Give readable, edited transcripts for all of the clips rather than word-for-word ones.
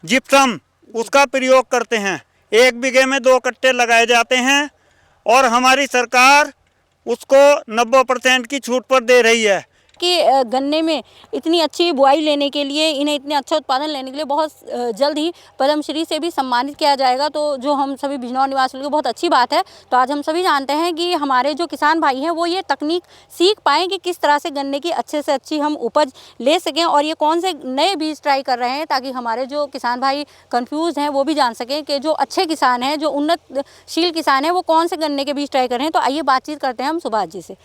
Gypsum उसका प्रयोग करते हैं। 1 बीघे में 2 कट्टे लगाए जाते हैं और हमारी सरकार उसको 90% की छूट पर दे रही है कि गन्ने में इतनी अच्छी बुआई लेने के लिए, इन्हें इतने अच्छा उत्पादन लेने के लिए बहुत जल्द ही पद्मश्री से भी सम्मानित किया जाएगा। तो जो हम सभी बिजनौर निवासियों की बहुत अच्छी बात है। तो आज हम सभी जानते हैं कि हमारे जो किसान भाई हैं वो ये तकनीक सीख पाएँ कि किस तरह से गन्ने की अच्छे से अच्छी हम उपज ले सकें, और ये कौन से नए बीज ट्राई कर रहे हैं ताकि हमारे जो किसान भाई कन्फ्यूज़ हैं वो भी जान सकें कि जो अच्छे किसान हैं, जो उन्नतशील किसान हैं, वो कौन से गन्ने के बीज ट्राई कर रहे हैं। तो आइए बातचीत करते हैं हम सुभाष जी से।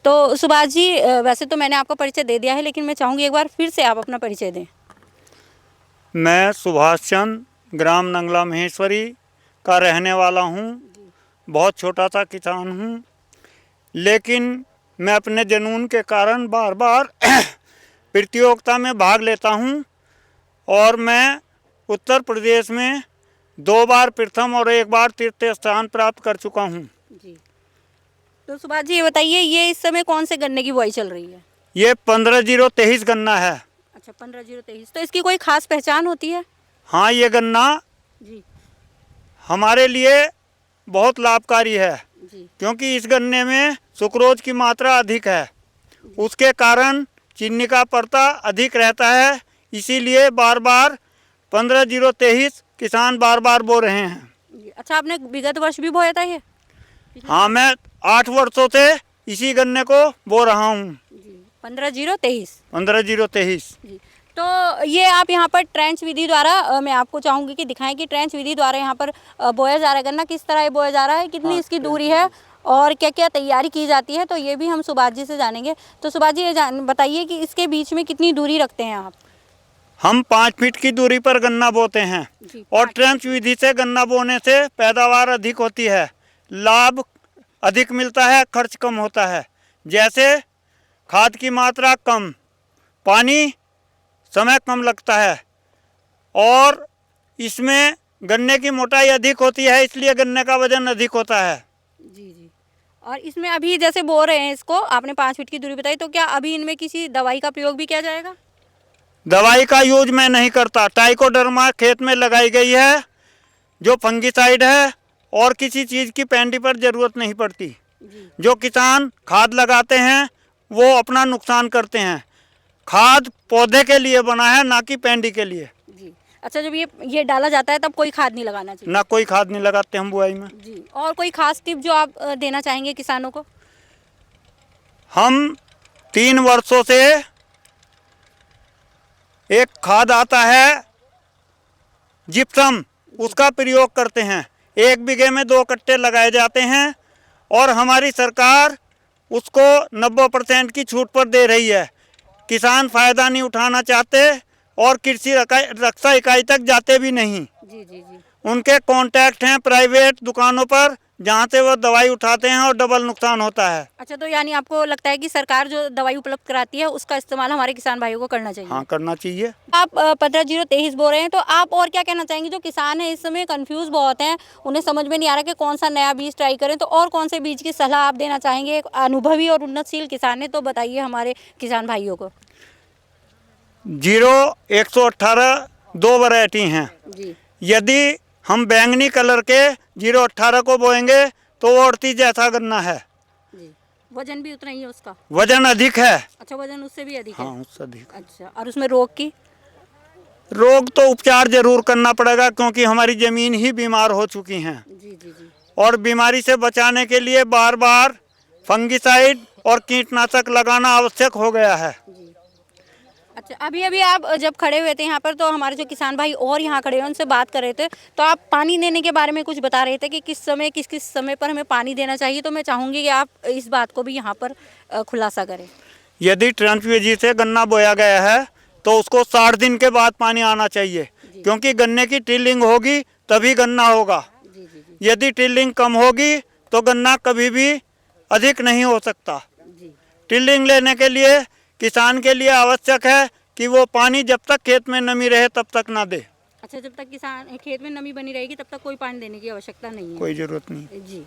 तो सुभाष जी, वैसे तो मैंने आपका परिचय दे दिया है, लेकिन मैं चाहूँगी एक बार फिर से आप अपना परिचय दें। मैं सुभाष चंद्र ग्राम नंगला महेश्वरी का रहने वाला हूँ। बहुत छोटा सा किसान हूँ, लेकिन मैं अपने जुनून के कारण बार बार प्रतियोगिता में भाग लेता हूँ और मैं उत्तर प्रदेश में 2 बार प्रथम और 1 बार तृतीय स्थान प्राप्त कर चुका हूँ। जी, तो सुभाष जी ये बताइए, ये इस समय कौन से गन्ने की बुआई चल रही है? ये 15-0-23 गन्ना है। अच्छा, 15-0-23। तो इसकी कोई खास पहचान होती है? हाँ, ये गन्ना जी हमारे लिए बहुत लाभकारी है, जी क्योंकि इस गन्ने में सुक्रोज की मात्रा अधिक है। उसके कारण चीनी का परता अधिक रहता है, इसीलिए बार बार 15-0-23 किसान बार बार बो रहे हैं। जी। अच्छा, आपने विगत वर्ष भी बोया था ये? हाँ, मैं 8 वर्षों से इसी गन्ने को बो रहा हूँ। जी, 15-0-23। 15-0-23। जी, तो ये आप यहाँ पर ट्रेंच विधि द्वारा, मैं आपको चाहूँगी कि दिखाएं कि ट्रेंच विधि द्वारा यहाँ पर बोया जा रहा है गन्ना, किस तरह ये बोया जा रहा है, कितनी इसकी दूरी है और क्या क्या तैयारी की जाती है। तो ये भी हम सुभाष जी से जानेंगे। तो सुभाष जी ये बताइए कि इसके बीच में कितनी दूरी रखते हैं आप? हम 5 फीट की दूरी पर गन्ना बोते हैं जी, और 5 ट्रेंच विधि से गन्ना बोने से पैदावार अधिक होती है, लाभ अधिक मिलता है, खर्च कम होता है। जैसे खाद की मात्रा कम, पानी समय कम लगता है और इसमें गन्ने की मोटाई अधिक होती है, इसलिए गन्ने का वजन अधिक होता है। जी जी। और इसमें अभी जैसे बो रहे हैं इसको, आपने 5 फीट की दूरी बताई, तो क्या अभी इनमें किसी दवाई का प्रयोग भी किया जाएगा? दवाई का यूज मैं नहीं करता। ट्राइकोडर्मा खेत में लगाई गई है जो फंगिसाइड है, और किसी चीज़ की पेंडी पर ज़रूरत नहीं पड़ती। जी जो किसान खाद लगाते हैं वो अपना नुकसान करते हैं। खाद पौधे के लिए बना है, ना कि पेंडी के लिए। जी। अच्छा, जब ये डाला जाता है तब कोई खाद नहीं लगाना चाहिए? ना कोई खाद नहीं लगाते हम बुआई में। जी। और कोई खास टिप जो आप देना चाहेंगे किसानों को? हम 3 वर्षों से एक खाद आता है जिप्सम, उसका प्रयोग करते हैं। 1 बीघे में 2 कट्टे लगाए जाते हैं और हमारी सरकार उसको 90% की छूट पर दे रही है। किसान फ़ायदा नहीं उठाना चाहते और कृषि रक्षा इकाई तक जाते भी नहीं। जी जी जी। उनके कॉन्टैक्ट हैं प्राइवेट दुकानों पर, जहाँ से वो दवाई उठाते हैं और डबल नुकसान होता है। अच्छा, तो यानी आपको लगता है कि सरकार जो दवाई उपलब्ध कराती है उसका इस्तेमाल हमारे किसान भाइयों को करना चाहिए? हाँ, करना चाहिए। आप 15-0-23 बोल रहे हैं, तो आप और क्या कहना चाहेंगे? जो किसान है इस समय कंफ्यूज बहुत हैं, उन्हें समझ में नहीं आ रहा कि कौन सा नया बीज ट्राई करें, तो और कौन से बीज की सलाह आप देना चाहेंगे? एक अनुभवी और उन्नतशील किसान है, तो बताइए हमारे किसान भाइयों को। 0-118 2 वैरायटी हैं। जी यदि हम बैंगनी कलर के 0-18 को बोएंगे तो वो 38 जैसा गन्ना है। जी। वजन भी उतना ही है उसका? वजन अधिक है। अच्छा, वजन उससे भी अधिक है? हाँ, उससे अधिक। अच्छा, और उसमें रोग की? रोग तो उपचार जरूर करना पड़ेगा, क्योंकि हमारी ज़मीन ही बीमार हो चुकी हैं जी जी जी। और बीमारी से बचाने के लिए बार बार फंगिसाइड और कीटनाशक लगाना आवश्यक हो गया है। जी। अच्छा, अभी अभी आप जब खड़े हुए थे यहाँ पर, तो हमारे जो किसान भाई और यहाँ खड़े हैं उनसे बात कर रहे थे, तो आप पानी देने के बारे में कुछ बता रहे थे कि किस समय किस किस समय पर हमें पानी देना चाहिए। तो मैं चाहूँगी कि आप इस बात को भी यहाँ पर खुलासा करें। यदि ट्रेंच विधि से गन्ना बोया गया है तो उसको 60 दिन के बाद पानी आना चाहिए, क्योंकि गन्ने की टिलिंग होगी तभी गन्ना होगा। जी जी जी यदि टिलिंग कम होगी तो गन्ना कभी भी अधिक नहीं हो सकता। जी। टिलिंग लेने के लिए किसान के लिए आवश्यक है कि वो पानी जब तक खेत में नमी रहे तब तक ना दे। अच्छा, जब तक किसान खेत में नमी बनी रहेगी तब तक कोई पानी देने की आवश्यकता नहीं है? कोई ज़रूरत नहीं। जी।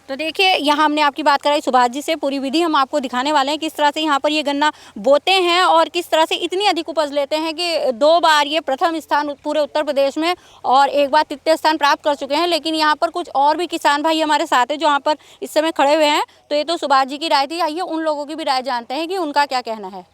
तो देखिए यहाँ हमने आपकी बात कराई सुभाष जी से, पूरी विधि हम आपको दिखाने वाले हैं किस तरह से यहाँ पर ये गन्ना बोते हैं और किस तरह से इतनी अधिक उपज लेते हैं कि 2 बार ये प्रथम स्थान पूरे उत्तर प्रदेश में और 1 बार तृतीय स्थान प्राप्त कर चुके हैं। लेकिन यहाँ पर कुछ और भी किसान भाई हमारे साथ हैं जो यहाँ पर इस समय खड़े हुए हैं। तो ये तो सुभाष जी की राय थी, आइए उन लोगों की भी राय जानते हैं कि उनका क्या कहना है।